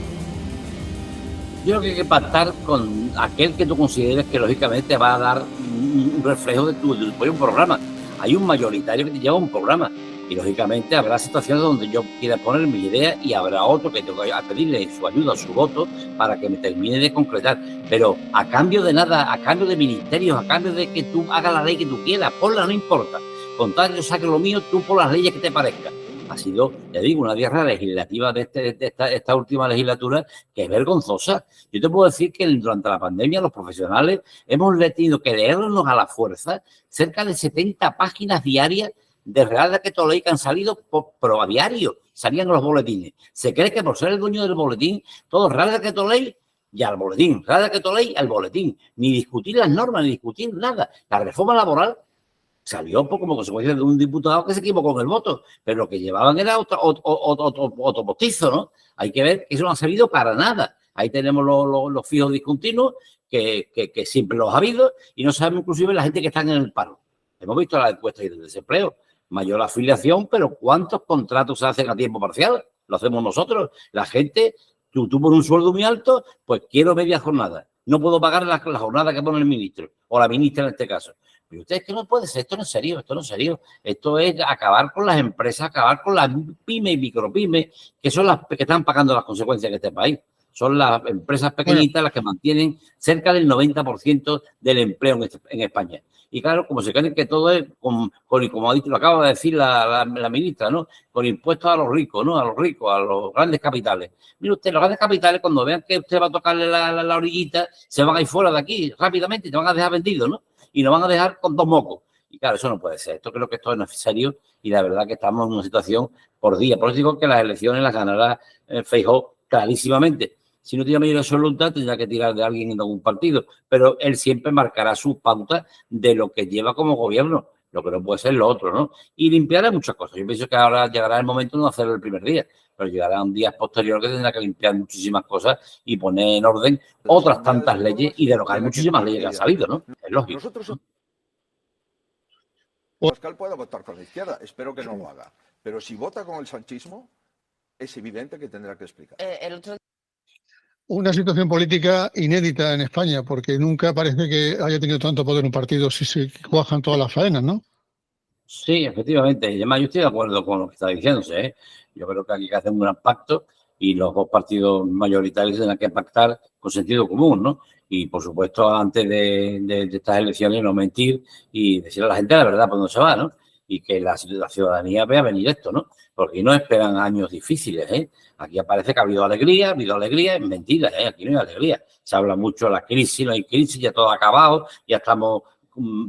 Yo creo que hay que pactar con aquel que tú consideres que lógicamente va a dar un reflejo de tu programa. Hay un mayoritario que te lleva un programa y lógicamente habrá situaciones donde yo quiera poner mi idea y habrá otro que tengo que pedirle su ayuda, su voto para que me termine de concretar. Pero a cambio de nada, a cambio de ministerios, a cambio de que tú hagas la ley que tú quieras, ponla, no importa. Con tal que yo saque lo mío, tú pon las leyes que te parezcan. Ha sido, ya digo, una guerra legislativa de esta última legislatura que es vergonzosa. Yo te puedo decir que durante la pandemia los profesionales hemos tenido que leernos a la fuerza cerca de 70 páginas diarias de Real Decreto Ley que han salido pero a diario, salían en los boletines. Se cree que por ser el dueño del boletín, todo Real Decreto Ley y al boletín, Real Decreto Ley al boletín. Ni discutir las normas, ni discutir nada. La reforma laboral salió como consecuencia de un diputado que se equivocó con el voto, pero lo que llevaban era otro postizo, ¿no? Hay que ver que eso no ha servido para nada. Ahí tenemos los fijos discontinuos que siempre los ha habido y no sabemos inclusive la gente que está en el paro. Hemos visto las encuestas del desempleo. Mayor afiliación, pero ¿cuántos contratos se hacen a tiempo parcial? Lo hacemos nosotros. La gente, tú por un sueldo muy alto, pues quiero media jornada. No puedo pagar la jornada que pone el ministro, o la ministra en este caso. Pero ustedes que no puede ser, esto no es serio, esto no es serio. Esto es acabar con las empresas, acabar con las pymes y micropymes, que son las que están pagando las consecuencias de este país. Son las empresas pequeñitas las que mantienen cerca del 90% del empleo en España. Y claro, como se creen que todo es, como ha dicho, lo acaba de decir la ministra, ¿no? Con impuestos a los ricos, ¿no? A los ricos, a los grandes capitales. Mire usted, los grandes capitales, cuando vean que usted va a tocarle la orillita, se van a ir fuera de aquí rápidamente y te van a dejar vendido, ¿no? Y nos van a dejar con 2 mocos. Y claro, eso no puede ser. Creo que esto no es serio y la verdad que estamos en una situación por día. Por eso digo que las elecciones las ganará Feijóo clarísimamente. Si no tiene mayoría absoluta, tendrá que tirar de alguien en algún partido. Pero él siempre marcará sus pautas de lo que lleva como gobierno. Lo que no puede ser lo otro, ¿no? Y limpiará muchas cosas. Yo pienso que ahora llegará el momento de no hacerlo el primer día, pero llegarán días posteriores que tendrá que limpiar muchísimas cosas y poner en orden otras tantas leyes y derogar muchísimas leyes que han salido, ¿no? Es lógico.
Nosotros, Pascal puede votar con la izquierda, espero que no lo haga. Pero si vota con el sanchismo, es evidente que tendrá que explicar.
Una situación política inédita en España, porque nunca parece que haya tenido tanto poder un partido si se cuajan todas las faenas, ¿no?
Sí, efectivamente. Y además yo estoy de acuerdo con lo que está diciéndose, ¿eh? Yo creo que aquí hay que hacer un gran pacto y los 2 partidos mayoritarios tendrán que pactar con sentido común, ¿no? Y, por supuesto, antes de estas elecciones no mentir y decirle a la gente la verdad por dónde se va, ¿no? Y que la ciudadanía vea venir esto, ¿no? Porque no esperan años difíciles, ¿eh? Aquí parece que ha habido alegría, es mentira, ¿eh? Aquí no hay alegría. Se habla mucho de la crisis, no hay crisis, ya todo ha acabado, ya estamos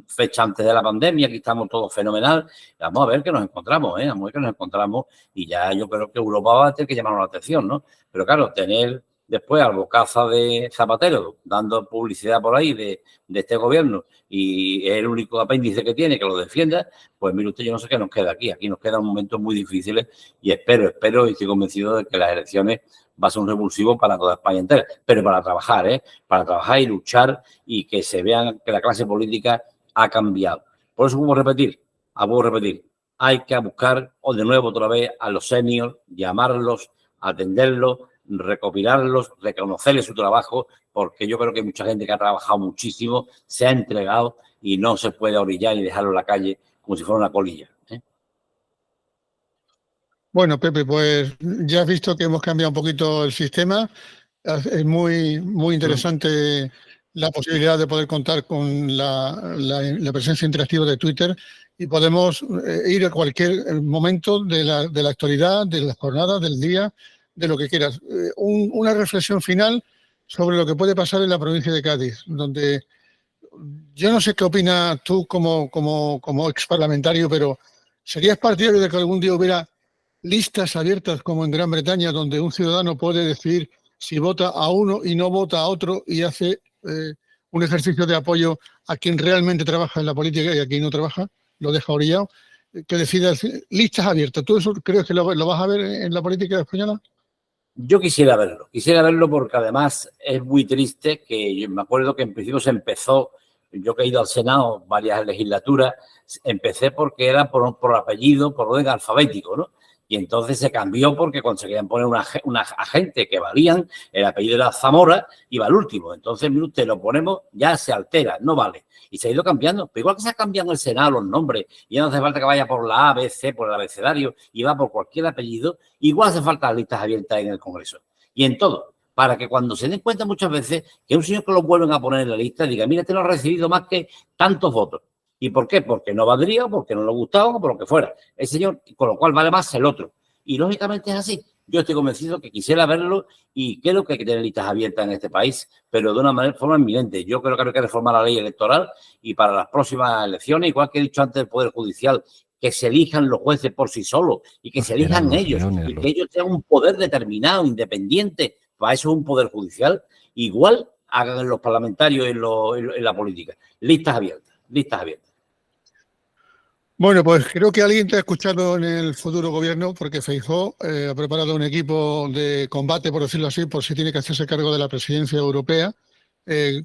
fecha antes de la pandemia, aquí estamos todos fenomenal. Vamos a ver qué nos encontramos, ¿eh? Vamos a ver qué nos encontramos y ya yo creo que Europa va a tener que llamarnos la atención, ¿no? Pero claro, tener después al bocaza de Zapatero dando publicidad por ahí de este gobierno y es el único apéndice que tiene que lo defienda, pues mire usted, yo no sé qué nos queda aquí. Aquí nos quedan momentos muy difíciles y espero y estoy convencido de que las elecciones va a ser un revulsivo para toda España entera, pero para trabajar, ¿eh? Para trabajar y luchar y que se vean que la clase política ha cambiado. Por eso vuelvo a repetir, hay que buscar de nuevo otra vez a los seniors, llamarlos, atenderlos, recopilarlos, reconocerles su trabajo, porque yo creo que hay mucha gente que ha trabajado muchísimo, se ha entregado y no se puede orillar y dejarlo en la calle como si fuera una colilla, ¿eh?
Bueno, Pepe, pues ya has visto que hemos cambiado un poquito el sistema. Es muy interesante la posibilidad de poder contar con la presencia interactiva de Twitter y podemos ir a cualquier momento de la actualidad, de las jornadas, del día, de lo que quieras. Una reflexión final sobre lo que puede pasar en la provincia de Cádiz, donde yo no sé qué opinas tú como ex parlamentario, pero ¿serías partidario de que algún día hubiera listas abiertas como en Gran Bretaña, donde un ciudadano puede decidir si vota a uno y no vota a otro y hace un ejercicio de apoyo a quien realmente trabaja en la política y a quien no trabaja, lo deja orillado, que decida listas abiertas? ¿Tú eso crees que lo vas a ver en la política española?
Yo quisiera verlo porque además es muy triste que yo me acuerdo que en principio se empezó, yo que he ido al Senado varias legislaturas, empecé porque era por apellido, por orden alfabético, ¿no? Y entonces se cambió porque conseguían poner una agente que valían, el apellido era Zamora, iba al último. Entonces, mire usted, lo ponemos, ya se altera, no vale. Y se ha ido cambiando. Pero igual que se ha cambiado en el Senado los nombres, y ya no hace falta que vaya por la A, B, C, por el abecedario, y va por cualquier apellido, igual hace falta las listas abiertas en el Congreso. Y en todo, para que cuando se den cuenta muchas veces que un señor que lo vuelven a poner en la lista diga, mira, este no ha recibido más que tantos votos. ¿Y por qué? Porque no valdría, porque no le gustaba o por lo que fuera. El señor, con lo cual vale más el otro. Y lógicamente es así. Yo estoy convencido que quisiera verlo y creo que hay que tener listas abiertas en este país, pero de una forma inminente. Yo creo que hay que reformar la ley electoral y para las próximas elecciones, igual que he dicho antes del Poder Judicial, que se elijan los jueces por sí solos y que se elijan ellos y que ellos tengan un poder determinado, independiente. Para eso es un Poder Judicial. Igual hagan los parlamentarios en la política. Listas abiertas, listas abiertas.
Bueno, pues creo que alguien te ha escuchado en el futuro gobierno porque Feijóo ha preparado un equipo de combate, por decirlo así, por si tiene que hacerse cargo de la presidencia europea,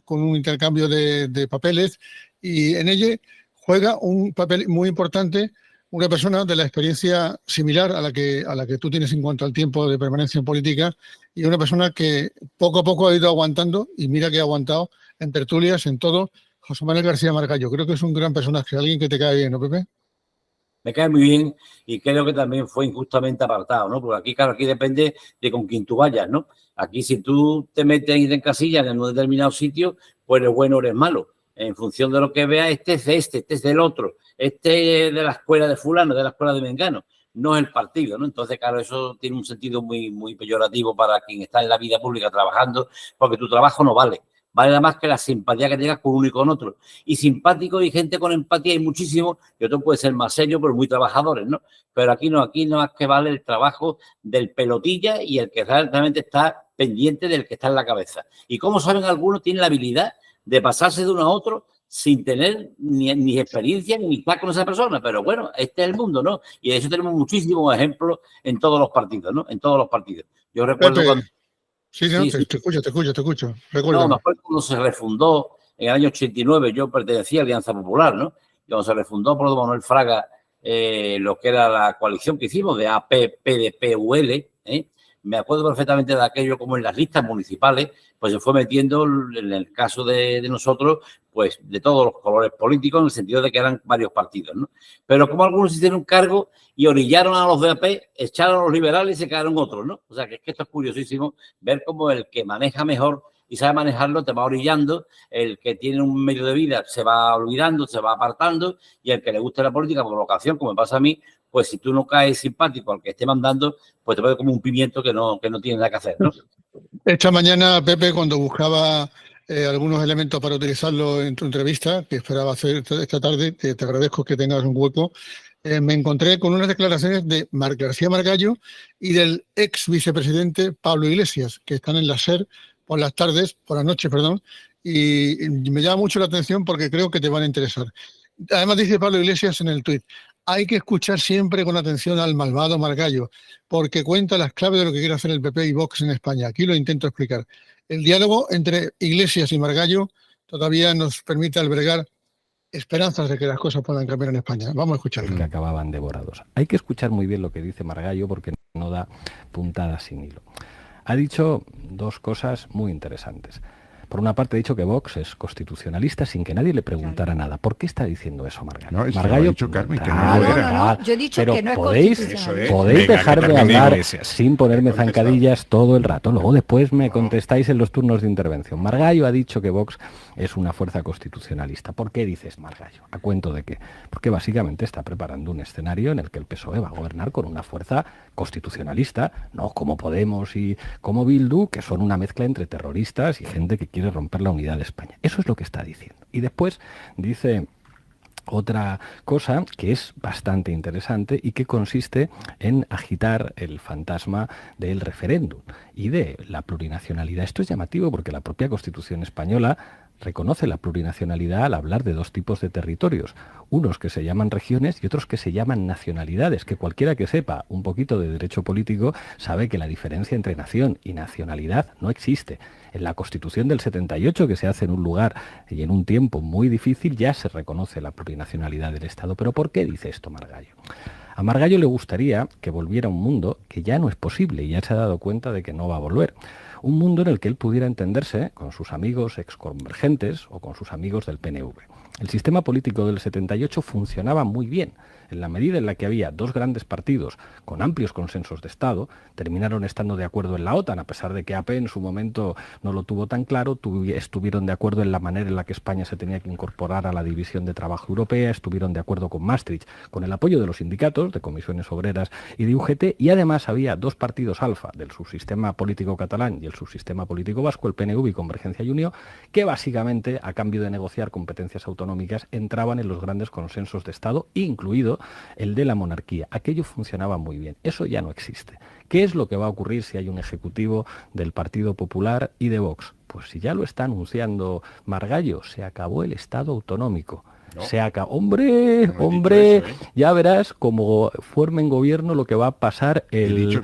con un intercambio de papeles, y en ella juega un papel muy importante una persona de la experiencia similar a la que tú tienes en cuanto al tiempo de permanencia en política, y una persona que poco a poco ha ido aguantando, y mira que ha aguantado en tertulias, en todo, José Manuel García Margallo. Creo que es un gran personaje, alguien que te cae bien, ¿no, Pepe?
Me cae muy bien y creo que también fue injustamente apartado, ¿no? Porque aquí, claro, aquí depende de con quién tú vayas, ¿no? Aquí si tú te metes y te encasillas en un determinado sitio, pues eres bueno o eres malo. En función de lo que veas, este es del otro, este es de la escuela de fulano, de la escuela de mengano. No es el partido, ¿no? Entonces, claro, eso tiene un sentido muy, muy peyorativo para quien está en la vida pública trabajando, porque tu trabajo no vale. Vale nada más que la simpatía que tengas con uno y con otro. Y simpáticos y gente con empatía hay muchísimo, y otros pueden ser más serios, pero muy trabajadores, ¿no? Pero aquí no más que vale el trabajo del pelotilla y el que realmente está pendiente del que está en la cabeza. Y como saben algunos, tienen la habilidad de pasarse de uno a otro sin tener ni experiencia ni amistad con esa persona. Pero bueno, este es el mundo, ¿no? Y de eso tenemos muchísimos ejemplos en todos los partidos, ¿no? En todos los partidos. Yo recuerdo
Pepe.
cuando...
Sí, no,
Sí.
Te escucho.
No, me acuerdo cuando se refundó en el año 89, yo pertenecía a Alianza Popular, ¿no? Y cuando se refundó por don Manuel Fraga lo que era la coalición que hicimos de AP, PDP, UL, me acuerdo perfectamente de aquello como en las listas municipales, pues se fue metiendo en el caso de nosotros, pues de todos los colores políticos, en el sentido de que eran varios partidos, ¿no? Pero como algunos hicieron cargo y orillaron a los de AP, echaron a los liberales y se quedaron otros, ¿no? O sea, que es que esto es curiosísimo, ver cómo el que maneja mejor y sabe manejarlo te va orillando, el que tiene un medio de vida se va olvidando, se va apartando, y el que le gusta la política por vocación, como me pasa a mí, pues si tú no caes simpático al que esté mandando, pues te puede como un pimiento que no tiene nada que hacer, ¿no?
Esta mañana, Pepe, cuando buscaba algunos elementos para utilizarlo en tu entrevista, que esperaba hacer esta tarde, te agradezco que tengas un hueco, me encontré con unas declaraciones de García Margallo y del ex vicepresidente Pablo Iglesias, que están en la SER por las noches, y me llama mucho la atención porque creo que te van a interesar. Además dice Pablo Iglesias en el tuit: hay que escuchar siempre con atención al malvado Margallo, porque cuenta las claves de lo que quiere hacer el PP y Vox en España. Aquí lo intento explicar. El diálogo entre Iglesias y Margallo todavía nos permite albergar esperanzas de que las cosas puedan cambiar en España. Vamos a escucharlo.
Que acababan devorados. Hay que escuchar muy bien lo que dice Margallo porque no da puntadas sin hilo. Ha dicho dos cosas muy interesantes. Por una parte, ha dicho que Vox es constitucionalista sin que nadie le preguntara nada. ¿Por qué está diciendo eso, Margallo?
No, es
Margallo,
que lo ha dicho Carmen, que no lo era.
No, yo he dicho
pero
que no es
podéis
Venga,
dejar de hablar sin ponerme zancadillas todo el rato. Luego después me contestáis en los turnos de intervención. Margallo ha dicho que Vox es una fuerza constitucionalista. ¿Por qué dices Margallo? ¿A cuento de qué? Porque básicamente está preparando un escenario en el que el PSOE va a gobernar con una fuerza constitucionalista, no como Podemos y como Bildu, que son una mezcla entre terroristas y gente que quiere romper la unidad de España. Eso es lo que está diciendo. Y después dice otra cosa que es bastante interesante y que consiste en agitar el fantasma del referéndum y de la plurinacionalidad. Esto es llamativo porque la propia Constitución española reconoce la plurinacionalidad al hablar de dos tipos de territorios, unos que se llaman regiones y otros que se llaman nacionalidades, que cualquiera que sepa un poquito de derecho político sabe que la diferencia entre nación y nacionalidad no existe. En la Constitución del 78, que se hace en un lugar y en un tiempo muy difícil, ya se reconoce la plurinacionalidad del Estado. ¿Pero por qué dice esto Margallo? A Margallo le gustaría que volviera un mundo que ya no es posible y ya se ha dado cuenta de que no va a volver. Un mundo en el que él pudiera entenderse con sus amigos exconvergentes o con sus amigos del PNV. El sistema político del 78 funcionaba muy bien. En la medida en la que había dos grandes partidos con amplios consensos de Estado, terminaron estando de acuerdo en la OTAN, a pesar de que AP en su momento no lo tuvo tan claro, estuvieron de acuerdo en la manera en la que España se tenía que incorporar a la División de Trabajo Europea, estuvieron de acuerdo con Maastricht, con el apoyo de los sindicatos, de comisiones obreras y de UGT, y además había dos partidos alfa del subsistema político catalán y el subsistema político vasco, el PNV y Convergencia y Unió, que básicamente, a cambio de negociar competencias autonómicas, entraban en los grandes consensos de Estado, incluido el de la monarquía. Aquello funcionaba muy bien. Eso ya no existe. ¿Qué es lo que va a ocurrir si hay un ejecutivo del Partido Popular y de Vox? Pues si ya lo está anunciando Margallo, se acabó el Estado autonómico. No. Se acabó. ¡Hombre! No ¡hombre! Eso, ya verás cómo formen gobierno lo que va a pasar el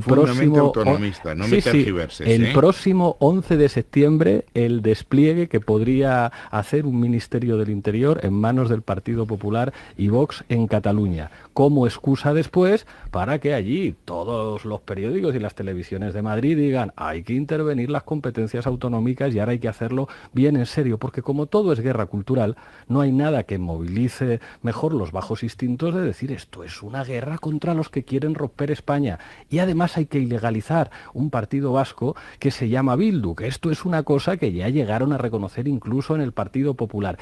próximo
autonomista, no me tergiverses,
el próximo 11 de septiembre, el despliegue que podría hacer un Ministerio del Interior en manos del Partido Popular y Vox en Cataluña, como excusa después para que allí todos los periódicos y las televisiones de Madrid digan hay que intervenir las competencias autonómicas y ahora hay que hacerlo bien en serio, porque como todo es guerra cultural, no hay nada que movilice mejor los bajos instintos de decir esto es una guerra contra los que quieren romper España. Y además hay que ilegalizar un partido vasco que se llama Bildu, que esto es una cosa que ya llegaron a reconocer incluso en el Partido Popular.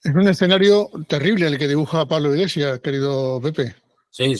Es un escenario terrible el que dibuja Pablo Iglesias, querido Pepe.
Sí.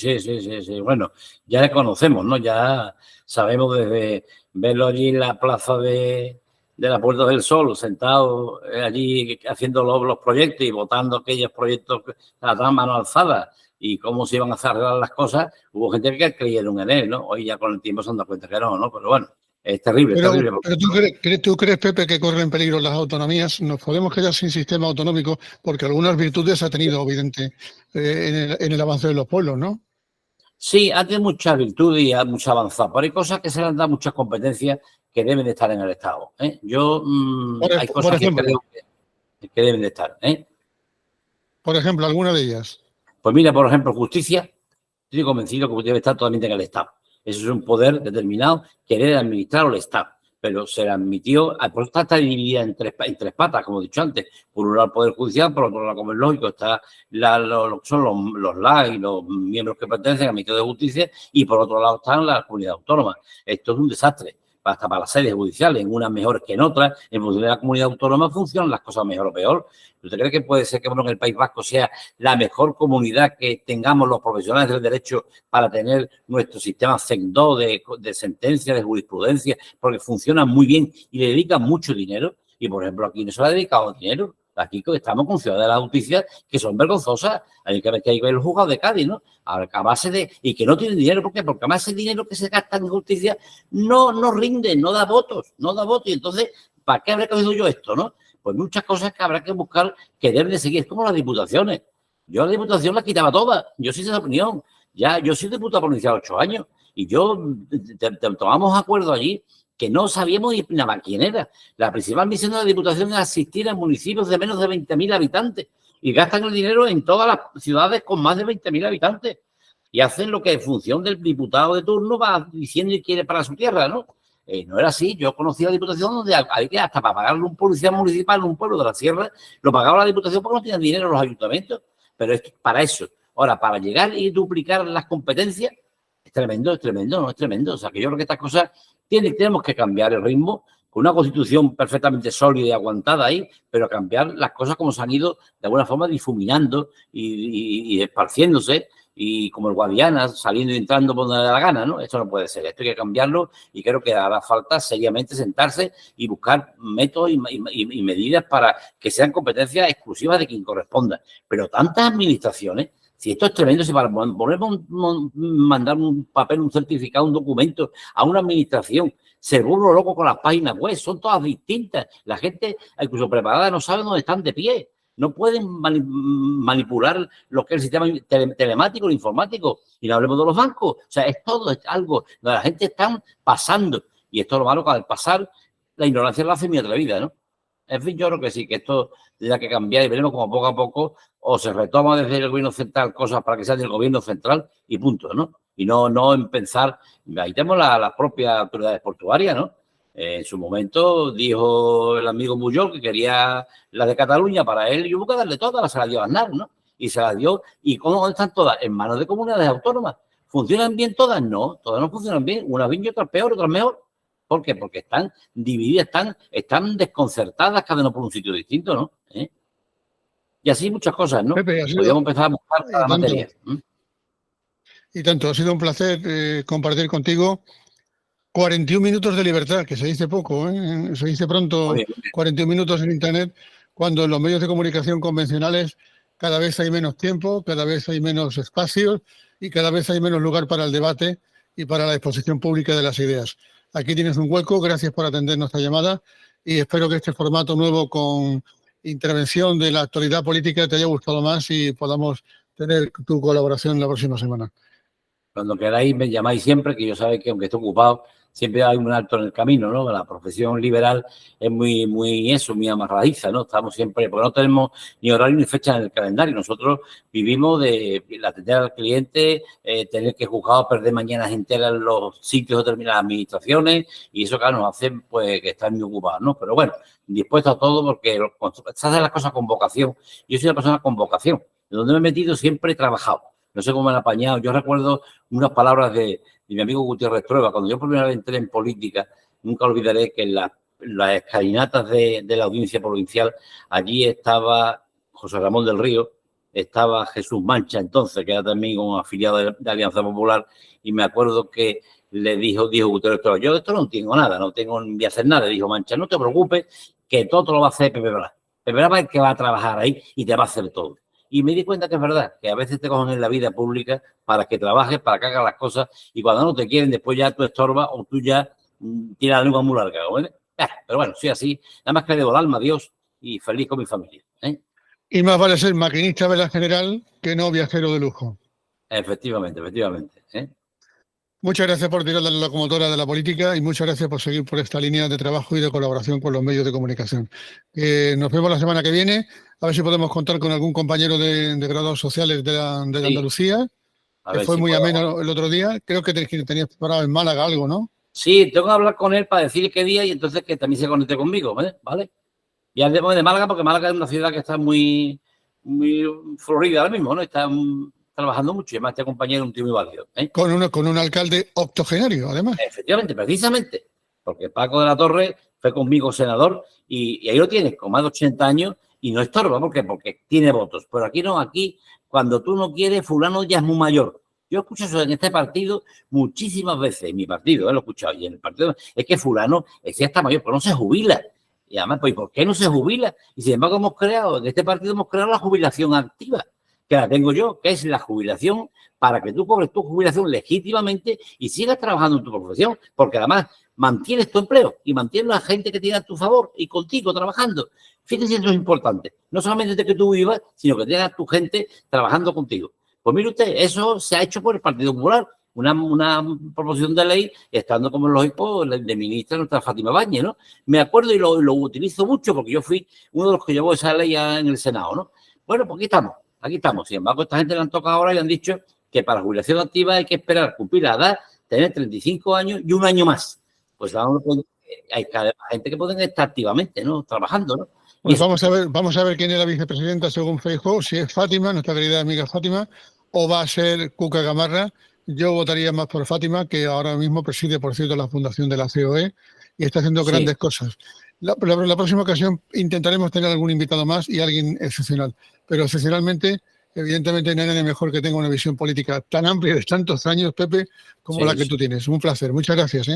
Bueno, ya le conocemos, ¿no? Ya sabemos desde verlo allí en la plaza de la Puerta del Sol, sentado allí haciendo los proyectos y votando aquellos proyectos a la mano alzada y cómo se iban a arreglar las cosas, hubo gente que creyeron en él, ¿no? Hoy ya con el tiempo se han dado cuenta que no, pero bueno, es terrible.
Pero ¿tú crees, Pepe, que corren en peligro las autonomías? Nos podemos quedar sin sistema autonómico porque algunas virtudes ha tenido, evidente, en el avance de los pueblos, ¿no?
Sí, ha tenido muchas virtudes y ha mucho avanzado, pero hay cosas que se le han dado muchas competencias que deben de estar en el Estado. Hay cosas que creo que deben de estar.
Por ejemplo, ¿alguna de ellas?
Pues mira, por ejemplo, justicia. Estoy convencido que debe estar totalmente en el Estado. Eso es un poder determinado que debe administrar el Estado. Pero se le admitió, por eso está dividida en tres patas, como he dicho antes. Por un lado el Poder Judicial, por otro lado, como es lógico, está lo que son los LAC y los miembros que pertenecen al Ministerio de Justicia, y por otro lado están las comunidades autónomas. Esto es un desastre. Hasta para las sedes judiciales, en unas mejores que en otras, en función de la comunidad autónoma funcionan las cosas mejor o peor. ¿Usted cree que puede ser que en el País Vasco sea la mejor comunidad que tengamos los profesionales del derecho para tener nuestro sistema CEN2 de sentencia, de jurisprudencia, porque funcionan muy bien y le dedican mucho dinero? Y, por ejemplo, aquí no se le ha dedicado dinero. Aquí estamos con ciudades de la justicia que son vergonzosas. Hay que ver el juzgado de Cádiz, ¿no? A base de... Y que no tienen dinero. ¿Por qué? Porque además ese dinero que se gasta en justicia no rinde, no da votos. Y entonces, ¿para qué habré cogido yo esto, no? Pues muchas cosas que habrá que buscar que deben de seguir. Es como las diputaciones. Yo la diputación las quitaba todas. Yo sí sé esa opinión. Yo soy diputado provincial 8 años. Y tomamos acuerdo allí que no sabíamos ni nada más quién era. La principal misión de la Diputación es asistir a municipios de menos de 20.000 habitantes y gastan el dinero en todas las ciudades con más de 20.000 habitantes y hacen lo que en función del diputado de turno va diciendo y quiere para su tierra, ¿no? No era así. Yo conocí la Diputación donde hay que hasta para pagarle un policía municipal en un pueblo de la sierra, lo pagaba la Diputación porque no tenían dinero los ayuntamientos. Pero es para eso. Ahora, para llegar y duplicar las competencias, es tremendo. O sea, que yo creo que estas cosas tenemos que cambiar el ritmo con una constitución perfectamente sólida y aguantada ahí, pero cambiar las cosas como se han ido de alguna forma difuminando y esparciéndose, y como el Guadiana saliendo y entrando por donde le da la gana, ¿no? Esto no puede ser, esto hay que cambiarlo y creo que hará falta seriamente sentarse y buscar métodos y medidas para que sean competencias exclusivas de quien corresponda. Pero tantas administraciones... Si esto es tremendo, si para mandar un papel, un certificado, un documento a una administración, se vuelve loco con las páginas web, son todas distintas. La gente, incluso preparada, no sabe dónde están de pie. No pueden manipular lo que es el sistema telemático, el informático. Y no hablemos de los bancos. O sea, es todo, es algo donde la gente está pasando. Y esto es lo malo que al pasar, la ignorancia la hace muy atrevida, ¿no? En fin, yo creo que sí, que esto tendrá que cambiar y veremos como poco a poco o se retoma desde el gobierno central cosas para que sean del gobierno central y punto, ¿no? Y no en pensar, ahí tenemos las propias autoridades portuarias, ¿no? En su momento dijo el amigo Pujol que quería la de Cataluña para él y hubo que darle todas, se la dio a Aznar, ¿no? Y se la dio. ¿Y cómo están todas? En manos de comunidades autónomas. ¿Funcionan bien todas? No, todas no funcionan bien. Unas bien y otras peor, otras mejor. ¿Por qué? Porque están divididas, están desconcertadas cada uno por un sitio distinto, ¿no? Y así muchas cosas, ¿no?
Pepe,
podríamos empezar a buscar cada materia.
Y tanto, ha sido un placer compartir contigo 41 minutos de libertad, que se dice poco, ¿eh? Se dice pronto, 41 minutos en Internet, cuando en los medios de comunicación convencionales cada vez hay menos tiempo, cada vez hay menos espacios y cada vez hay menos lugar para el debate y para la exposición pública de las ideas. Aquí tienes un hueco, gracias por atender nuestra llamada y espero que este formato nuevo con intervención de la actualidad política te haya gustado más y podamos tener tu colaboración la próxima semana.
Cuando queráis me llamáis siempre, que yo sabéis que aunque esté ocupado, siempre hay un alto en el camino, ¿no? La profesión liberal es muy amarradiza, ¿no? Estamos siempre, porque no tenemos ni horario ni fecha en el calendario. Nosotros vivimos de atender al cliente, tener que juzgar, perder mañanas enteras en los sitios de determinadas administraciones y eso, claro, nos hace pues que estar muy ocupados, ¿no? Pero bueno, dispuesto a todo porque se hacen las cosas con vocación. Yo soy una persona con vocación. De donde me he metido siempre he trabajado. No sé cómo me han apañado. Yo recuerdo unas palabras de mi amigo Gutiérrez Trueba. Cuando yo por primera vez entré en política, nunca olvidaré que en las escalinatas de la audiencia provincial, allí estaba José Ramón del Río, estaba Jesús Mancha, entonces, que era también un afiliado de Alianza Popular, y me acuerdo que le dijo Gutiérrez Trueba, yo de esto no tengo nada, no tengo ni hacer nada. Le dijo Mancha, no te preocupes, que todo lo va a hacer Pepe Blas. Pepe Blas es el que va a trabajar ahí y te va a hacer todo. Y me di cuenta que es verdad, que a veces te cogen en la vida pública para que trabajes, para que hagas las cosas, y cuando no te quieren, después ya tú estorbas o tú ya tienes la lengua muy larga, ¿no? Pero bueno, soy así. Nada más que le debo el alma a Dios y feliz con mi familia.
Y más vale ser maquinista de la general que no viajero de lujo.
Efectivamente.
Muchas gracias por tirar la locomotora de la política y muchas gracias por seguir por esta línea de trabajo y de colaboración con los medios de comunicación. Nos vemos la semana que viene. A ver si podemos contar con algún compañero de grados sociales de Andalucía, que fue muy ameno el otro día. Creo que tenías preparado en Málaga algo, ¿no?
Sí, tengo que hablar con él para decirle qué día y entonces que también se conecte conmigo, ¿vale? Y hablemos de Málaga porque Málaga es una ciudad que está muy florida ahora mismo, ¿no? Está trabajando mucho y además este compañero es un tío muy válido.
Con un alcalde octogenario, además.
Efectivamente, precisamente, porque Paco de la Torre fue conmigo senador y ahí lo tienes, con más de 80 años y no estorba, ¿por qué? Porque tiene votos. Pero aquí no, aquí cuando tú no quieres, fulano ya es muy mayor. Yo escucho eso en este partido muchísimas veces, en mi partido, lo he escuchado, y en el partido es que fulano ya está mayor, pero no se jubila. Y además, pues, ¿por qué no se jubila? Y sin embargo en este partido hemos creado la jubilación activa, que la tengo yo, que es la jubilación para que tú cobres tu jubilación legítimamente y sigas trabajando en tu profesión, porque además mantienes tu empleo y mantienes a la gente que tiene a tu favor y contigo trabajando. Fíjese, eso es importante. No solamente de que tú vivas, sino que tengas a tu gente trabajando contigo. Pues mire usted, eso se ha hecho por el Partido Popular, una proposición de ley, estando como lógico de ministra nuestra Fátima Báñez, ¿no? Me acuerdo y lo utilizo mucho porque yo fui uno de los que llevó esa ley en el Senado, ¿no? Bueno, pues aquí estamos. Sin embargo, esta gente le han tocado ahora y le han dicho que para jubilación activa hay que esperar cumplir la edad, tener 35 años y un año más. Pues hay gente que pueden estar activamente, ¿no? Trabajando, ¿no?
Pues vamos a ver quién es la vicepresidenta según Feijóo, si es Fátima, nuestra querida amiga Fátima, o va a ser Cuca Gamarra. Yo votaría más por Fátima, que ahora mismo preside, por cierto, la fundación de la COE y está haciendo grandes cosas. La próxima ocasión intentaremos tener algún invitado más y alguien excepcional, pero excepcionalmente, evidentemente, no hay nadie mejor que tenga una visión política tan amplia de tantos años, Pepe, como la que tú tienes. Un placer. Muchas gracias.